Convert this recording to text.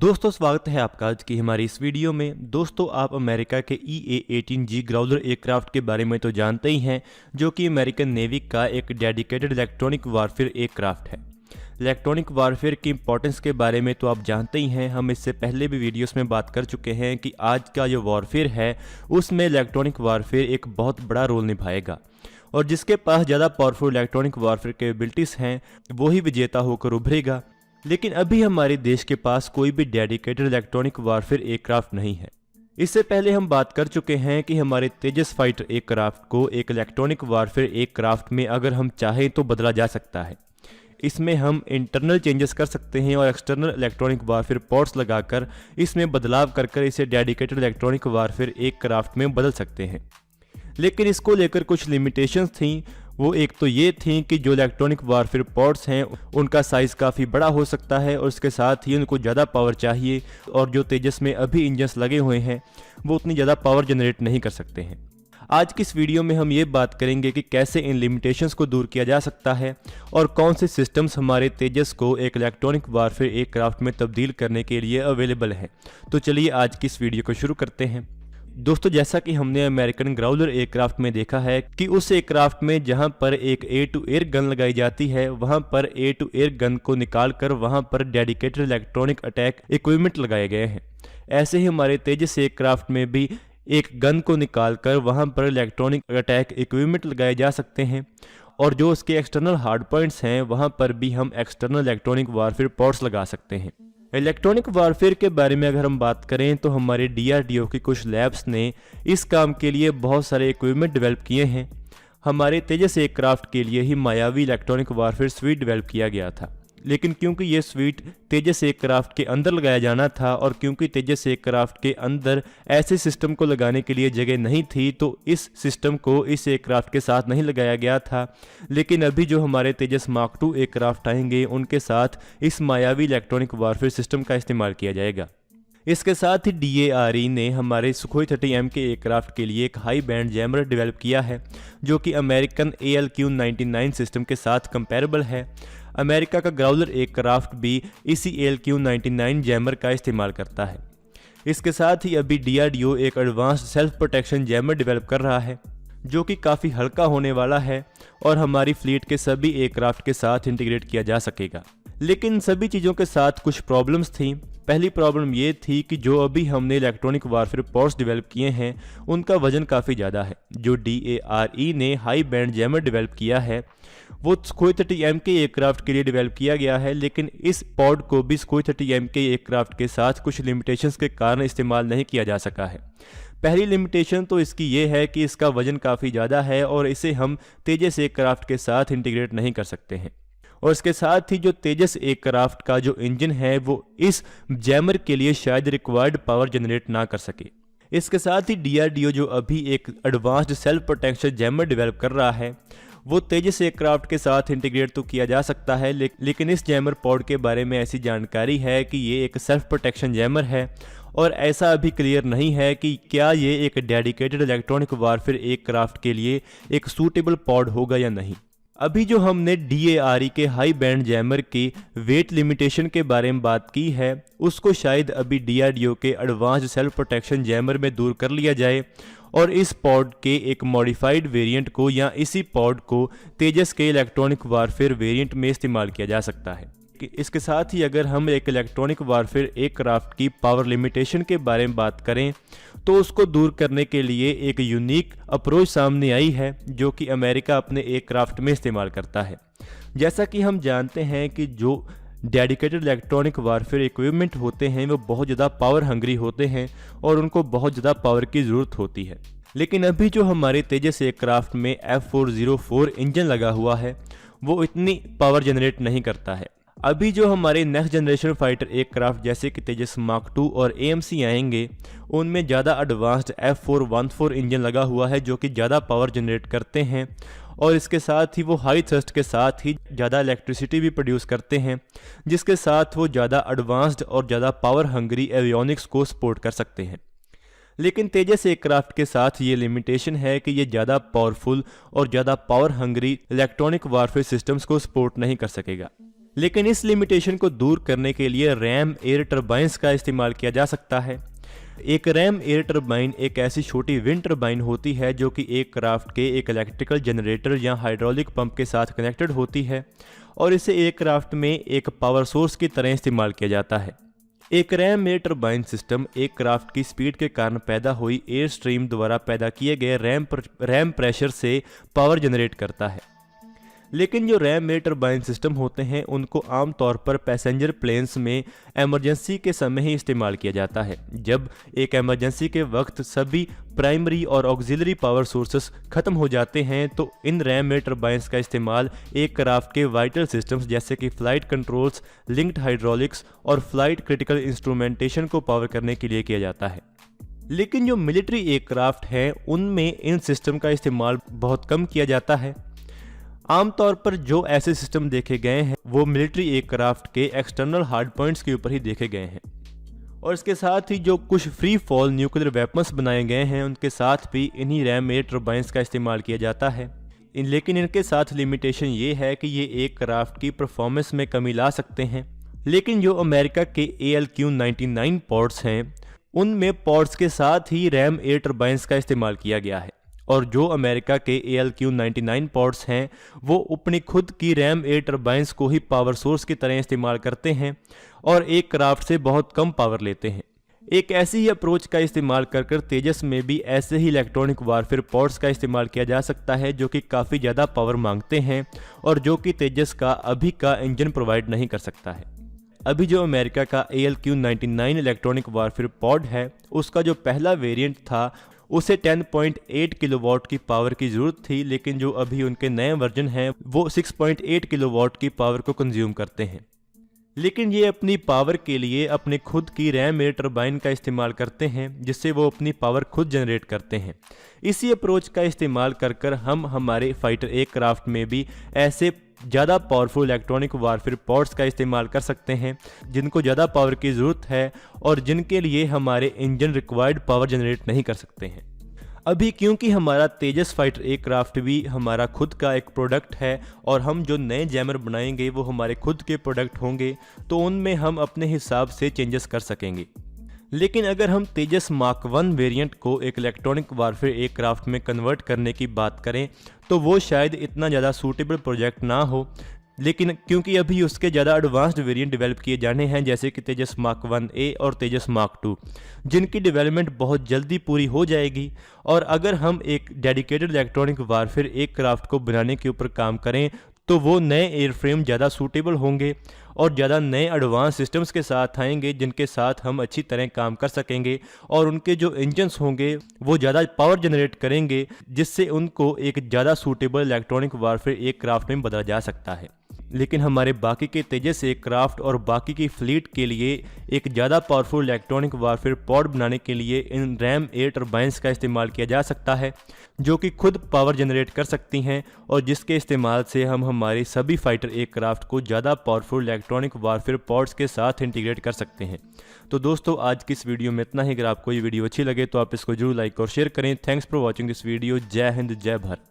दोस्तों स्वागत है आपका आज की हमारी इस वीडियो में। दोस्तों आप अमेरिका के EA-18G ग्राउलर एयरक्राफ्ट के बारे में तो जानते ही हैं, जो कि अमेरिकन नेवी का एक डेडिकेटेड इलेक्ट्रॉनिक वारफेयर एयरक्राफ्ट है। इलेक्ट्रॉनिक वारफेयर की इंपॉर्टेंस के बारे में तो आप जानते ही हैं, हम इससे पहले भी वीडियोस में बात कर चुके हैं कि आज का जो वारफेयर है उसमें इलेक्ट्रॉनिक वारफेयर एक बहुत बड़ा रोल निभाएगा और जिसके पास ज़्यादा पावरफुल इलेक्ट्रॉनिक वारफेयर कैपेबिलिटीज़ हैं वही विजेता होकर उभरेगा। लेकिन अभी हमारे देश के पास कोई भी डेडिकेटेड इलेक्ट्रॉनिक वारफेयर एयरक्राफ्ट नहीं है। इससे पहले हम बात कर चुके हैं कि हमारे तेजस फाइटर एयरक्राफ्ट को एक इलेक्ट्रॉनिक वारफेयर एयरक्राफ्ट में अगर हम चाहें तो बदला जा सकता है। इसमें हम इंटरनल चेंजेस कर सकते हैं और एक्सटर्नल इलेक्ट्रॉनिक वारफेयर पोर्ट्स लगाकर इसमें बदलाव कर इसे डेडिकेटेड इलेक्ट्रॉनिक वारफेयर एयरक्राफ्ट में बदल सकते हैं। लेकिन इसको लेकर कुछ लिमिटेशंस थी। वो एक तो ये थी कि जो इलेक्ट्रॉनिक वारफेयर पोर्ट्स हैं उनका साइज़ काफ़ी बड़ा हो सकता है और इसके साथ ही उनको ज़्यादा पावर चाहिए और जो तेजस में अभी इंजन्स लगे हुए हैं वो उतनी ज़्यादा पावर जनरेट नहीं कर सकते हैं। आज की इस वीडियो में हम ये बात करेंगे कि कैसे इन लिमिटेशंस को दूर किया जा सकता है और कौन से सिस्टम्स हमारे तेजस को एक इलेक्ट्रॉनिक वारफेयर एयरक्राफ्ट में तब्दील करने के लिए अवेलेबल हैं। तो चलिए आज की इस वीडियो को शुरू करते हैं। दोस्तों जैसा कि हमने अमेरिकन ग्राउलर एयरक्राफ्ट में देखा है कि उस एयरक्राफ्ट में जहां पर एक एयर टू एयर गन लगाई जाती है वहां पर एयर टू एयर गन को निकालकर वहां पर डेडिकेटेड इलेक्ट्रॉनिक अटैक इक्विपमेंट लगाए गए हैं। ऐसे ही हमारे तेजस एयरक्राफ्ट में भी एक गन को निकालकर वहां पर इलेक्ट्रॉनिक अटैक इक्विपमेंट लगाए जा सकते हैं और जो उसके एक्सटर्नल हार्ड पॉइंट्स हैं वहां पर भी हम एक्सटर्नल इलेक्ट्रॉनिक वारफेयर पोर्ट्स लगा सकते हैं। इलेक्ट्रॉनिक वारफेयर के बारे में अगर हम बात करें तो हमारे DRDO की कुछ लैब्स ने इस काम के लिए बहुत सारे इक्विपमेंट डेवलप किए हैं। हमारे तेजस एयरक्राफ्ट के लिए ही मायावी इलेक्ट्रॉनिक वारफेयर स्वीट डेवलप किया गया था, लेकिन क्योंकि ये स्वीट तेजस एयरक्राफ्ट के अंदर लगाया जाना था और क्योंकि तेजस एयरक्राफ्ट के अंदर ऐसे सिस्टम को लगाने के लिए जगह नहीं थी तो इस सिस्टम को इस एयरक्राफ्ट के साथ नहीं लगाया गया था। लेकिन अभी जो हमारे तेजस मार्क 2 एयरक्राफ्ट आएंगे उनके साथ इस मायावी इलेक्ट्रॉनिक वारफेयर सिस्टम का इस्तेमाल किया जाएगा। इसके साथ ही DARE ने हमारे सुखोई 30M के एयरक्राफ्ट के लिए एक हाई बैंड जैमर डेवलप किया है जो कि अमेरिकन ALQ-99 सिस्टम के साथ कंपेरेबल है। अमेरिका का ग्राउलर एयरक्राफ्ट भी इसी ALQ-99 जैमर का इस्तेमाल करता है। इसके साथ ही अभी DRDO एक advanced self protection jammer develop कर रहा है जो कि काफ़ी हल्का होने वाला है और हमारी फ्लीट के सभी एयरक्राफ्ट के साथ इंटीग्रेट किया जा सकेगा। लेकिन सभी चीज़ों के साथ कुछ प्रॉब्लम्स थी। पहली प्रॉब्लम ये थी कि जो अभी हमने इलेक्ट्रॉनिक वारफेयर पोर्ट्स डेवलप किए हैं उनका वजन काफ़ी ज़्यादा है। जो DARE ने हाई बैंड जैमर डेवलप किया है वो सुखोई 30M के एयरक्राफ्ट के लिए डेवलप किया गया है, लेकिन इस पॉड को भी सुखोई 30M के एयरक्राफ्ट के साथ कुछ लिमिटेशंस के कारण इस्तेमाल नहीं किया जा सका है। पहली लिमिटेशन तो इसकी ये है कि इसका वजन काफ़ी ज़्यादा है और इसे हम तेजस एयरक्राफ्ट के साथ इंटीग्रेट नहीं कर सकते हैं और इसके साथ ही जो तेजस एयरक्राफ्ट का जो इंजन है वो इस जैमर के लिए शायद रिक्वायर्ड पावर जनरेट ना कर सके। इसके साथ ही DRDO जो अभी एक advanced self protection jammer develop कर रहा है वो तेजस एयरक्राफ्ट के साथ इंटीग्रेट तो किया जा सकता है, लेकिन इस जैमर पॉड के बारे में ऐसी जानकारी है कि ये एक सेल्फ प्रोटेक्शन जैमर है और ऐसा अभी क्लियर नहीं है कि क्या ये एक डेडिकेटेड इलेक्ट्रॉनिक वारफेयर एयरक्राफ्ट के लिए एक सूटेबल पॉड होगा या नहीं। अभी जो हमने DARE के हाई बैंड जैमर की वेट लिमिटेशन के बारे में बात की है उसको शायद अभी DRDO के एडवांस्ड सेल्फ प्रोटेक्शन जैमर में दूर कर लिया जाए और इस पॉड के एक मॉडिफाइड वेरिएंट को या इसी पॉड को तेजस के इलेक्ट्रॉनिक वारफेयर वेरिएंट में इस्तेमाल किया जा सकता है। इसके साथ ही अगर हम एक इलेक्ट्रॉनिक वारफेयर एयरक्राफ्ट की पावर लिमिटेशन के बारे में बात करें तो उसको दूर करने के लिए एक यूनिक अप्रोच सामने आई है जो कि अमेरिका अपने एयरक्राफ्ट में इस्तेमाल करता है। जैसा कि हम जानते हैं कि जो डेडिकेटेड इलेक्ट्रॉनिक वारफेयर इक्विपमेंट होते हैं वो बहुत ज़्यादा पावर हंग्री होते हैं और उनको बहुत ज़्यादा पावर की ज़रूरत होती है। लेकिन अभी जो हमारे तेजस एयरक्राफ्ट में F404 इंजन लगा हुआ है वो इतनी पावर जनरेट नहीं करता है। अभी जो हमारे नेक्स्ट जनरेशन फाइटर एयरक्राफ्ट जैसे कि तेजस मार्क 2 और AMC आएंगे उनमें ज़्यादा एडवांस्ड F414 इंजन लगा हुआ है जो कि ज़्यादा पावर जनरेट करते हैं और इसके साथ ही वो हाई थ्रस्ट के साथ ही ज़्यादा इलेक्ट्रिसिटी भी प्रोड्यूस करते हैं, जिसके साथ वो ज़्यादा एडवांस्ड और ज़्यादा पावर हंग्री एवियोनिक्स को सपोर्ट कर सकते हैं। लेकिन तेजस एयरक्राफ्ट के साथ ये लिमिटेशन है कि ये ज़्यादा पावरफुल और ज़्यादा power hungry electronic warfare systems को सपोर्ट नहीं कर सकेगा। लेकिन इस लिमिटेशन को दूर करने के लिए रैम एयर टरबाइंस का इस्तेमाल किया जा सकता है। एक रैम एयर टरबाइन एक ऐसी छोटी विंड टरबाइन होती है जो कि एक क्राफ्ट के एक इलेक्ट्रिकल जनरेटर या हाइड्रोलिक पंप के साथ कनेक्टेड होती है और इसे एयरक्राफ्ट में एक पावर सोर्स की तरह इस्तेमाल किया जाता है। एक रैम एयर टरबाइन सिस्टम एक क्राफ्ट की स्पीड के कारण पैदा हुई एयर स्ट्रीम द्वारा पैदा किए गए रैम प्रेशर से पावर जनरेट करता है। लेकिन जो रैम एयर टरबाइन सिस्टम होते हैं उनको आमतौर पर पैसेंजर प्लेन्स में इमरजेंसी के समय ही इस्तेमाल किया जाता है। जब एक इमरजेंसी के वक्त सभी प्राइमरी और ऑक्सिलरी पावर सोर्सेस खत्म हो जाते हैं तो इन रैम एयर टरबाइंस का इस्तेमाल एक क्राफ्ट के वाइटल सिस्टम्स जैसे कि फ्लाइट कंट्रोल्स, लिंक्ड हाइड्रोलिक्स और फ्लाइट क्रिटिकल इंस्ट्रूमेंटेशन को पावर करने के लिए किया जाता है। लेकिन जो मिलिट्री एयरक्राफ्ट हैं उनमें इन सिस्टम का इस्तेमाल बहुत कम किया जाता है। आमतौर पर जो ऐसे सिस्टम देखे गए हैं वो मिलिट्री एयरक्राफ्ट के एक्सटर्नल हार्ड पॉइंट्स के ऊपर ही देखे गए हैं और इसके साथ ही जो कुछ फ्री फॉल न्यूक्लियर वेपन्स बनाए गए हैं उनके साथ भी इन्हीं रैम एयर टरबाइंस का इस्तेमाल किया जाता है। लेकिन इनके साथ लिमिटेशन ये है कि ये एयरक्राफ्ट की परफॉर्मेंस में कमी ला सकते हैं। लेकिन जो अमेरिका के ALQ-99 पॉड्स हैं उनमें पॉड्स के साथ ही रैम एयर टरबाइंस का इस्तेमाल किया गया है और जो अमेरिका के ALQ-99 पॉड्स हैं वो अपनी खुद की रैम एयर टरबाइंस को ही पावर सोर्स की तरह इस्तेमाल करते हैं और एक क्राफ्ट से बहुत कम पावर लेते हैं। एक ऐसी ही अप्रोच का इस्तेमाल कर तेजस में भी ऐसे ही इलेक्ट्रॉनिक वारफेयर पॉड्स का इस्तेमाल किया जा सकता है जो कि काफ़ी ज़्यादा पावर मांगते हैं और जो कि तेजस का अभी का इंजन प्रोवाइड नहीं कर सकता है। अभी जो अमेरिका का ALQ-99 इलेक्ट्रॉनिक वारफेयर पॉड है उसका जो पहला वेरिएंट था उसे 10.8 किलोवाट की पावर की ज़रूरत थी, लेकिन जो अभी उनके नए वर्जन हैं वो 6.8 किलोवाट की पावर को कंज्यूम करते हैं। लेकिन ये अपनी पावर के लिए अपने खुद की रैम एयर टरबाइन का इस्तेमाल करते हैं जिससे वो अपनी पावर खुद जनरेट करते हैं। इसी अप्रोच का इस्तेमाल कर हम हमारे फाइटर एयरक्राफ्ट में भी ऐसे ज़्यादा पावरफुल इलेक्ट्रॉनिक वारफेयर पॉड्स का इस्तेमाल कर सकते हैं जिनको ज़्यादा पावर की ज़रूरत है और जिनके लिए हमारे इंजन रिक्वायर्ड पावर जनरेट नहीं कर सकते हैं। अभी क्योंकि हमारा तेजस फाइटर एयरक्राफ्ट भी हमारा खुद का एक प्रोडक्ट है और हम जो नए जैमर बनाएंगे वो हमारे खुद के प्रोडक्ट होंगे तो उनमें हम अपने हिसाब से चेंजेस कर सकेंगे। लेकिन अगर हम तेजस मार्क 1 वेरिएंट को एक इलेक्ट्रॉनिक वारफेयर एयरक्राफ्ट में कन्वर्ट करने की बात करें तो वो शायद इतना ज़्यादा सूटेबल प्रोजेक्ट ना हो। लेकिन क्योंकि अभी उसके ज़्यादा एडवांस्ड वेरिएंट डेवलप किए जाने हैं जैसे कि तेजस मार्क 1A और तेजस मार्क 2 जिनकी डेवलपमेंट बहुत जल्दी पूरी हो जाएगी और अगर हम एक डेडिकेटेड इलेक्ट्रॉनिक वारफेयर एयरक्राफ्ट को बनाने के ऊपर काम करें तो वो नए एयरफ्रेम ज़्यादा सूटेबल होंगे और ज़्यादा नए एडवांस सिस्टम्स के साथ आएंगे जिनके साथ हम अच्छी तरह काम कर सकेंगे और उनके जो इंजन्स होंगे वो ज़्यादा पावर जनरेट करेंगे जिससे उनको एक ज़्यादा सूटेबल इलेक्ट्रॉनिक वारफेयर एयरक्राफ्ट में बदला जा सकता है। लेकिन हमारे बाकी के तेजस एयरक्राफ्ट और बाकी की फ्लीट के लिए एक ज़्यादा पावरफुल इलेक्ट्रॉनिक वारफेयर पॉड बनाने के लिए इन रैम एयर टरबाइंस का इस्तेमाल किया जा सकता है जो कि खुद पावर जनरेट कर सकती हैं और जिसके इस्तेमाल से हम हमारी सभी फाइटर एयरक्राफ्ट को ज़्यादा पावरफुल इलेक्ट्रॉनिक वारफेयर पॉड्स के साथ इंटीग्रेट कर सकते हैं। तो दोस्तों आज की इस वीडियो में इतना ही। अगर आपको ये वीडियो अच्छी लगे तो आप इसको जरूर लाइक और शेयर करें। Thanks for watching this video. जय हिंद, जय भारत।